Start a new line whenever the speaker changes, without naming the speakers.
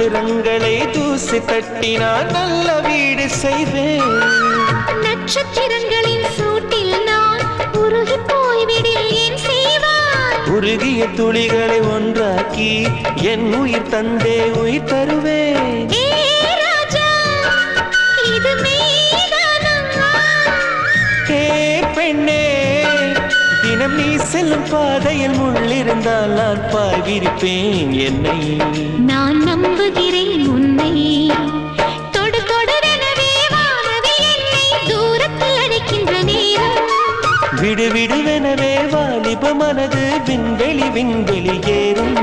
நட்சத்திரங்களை தூசி தட்டினால் நல்ல வீடு செய்வேன்.
நட்சத்திரங்களின் சூட்டில் நான் உருகி போய்விடில் ஏன் செய்வாய்?
உருகிய துளிகளை ஒன்றாக்கி என் உயிர் தந்தே உயிர் தருவேன்.
இது மெய்தானா?
ஏ பெண்ணே, தினம் நீ செல்லும் பாதையில் முள்ளிருந்தால் நான் பாய் விரிப்பேன் என்னை.
நான் நம்புகிறேன் உன்னை. தொடு தொடரெனவே வானவில் என்னை தூரத்தில் அழைக்கின்ற நேரம்.
விடு விடுவெனவே வாலிப மனது விண்வெளி விண்வெளி ஏறும்.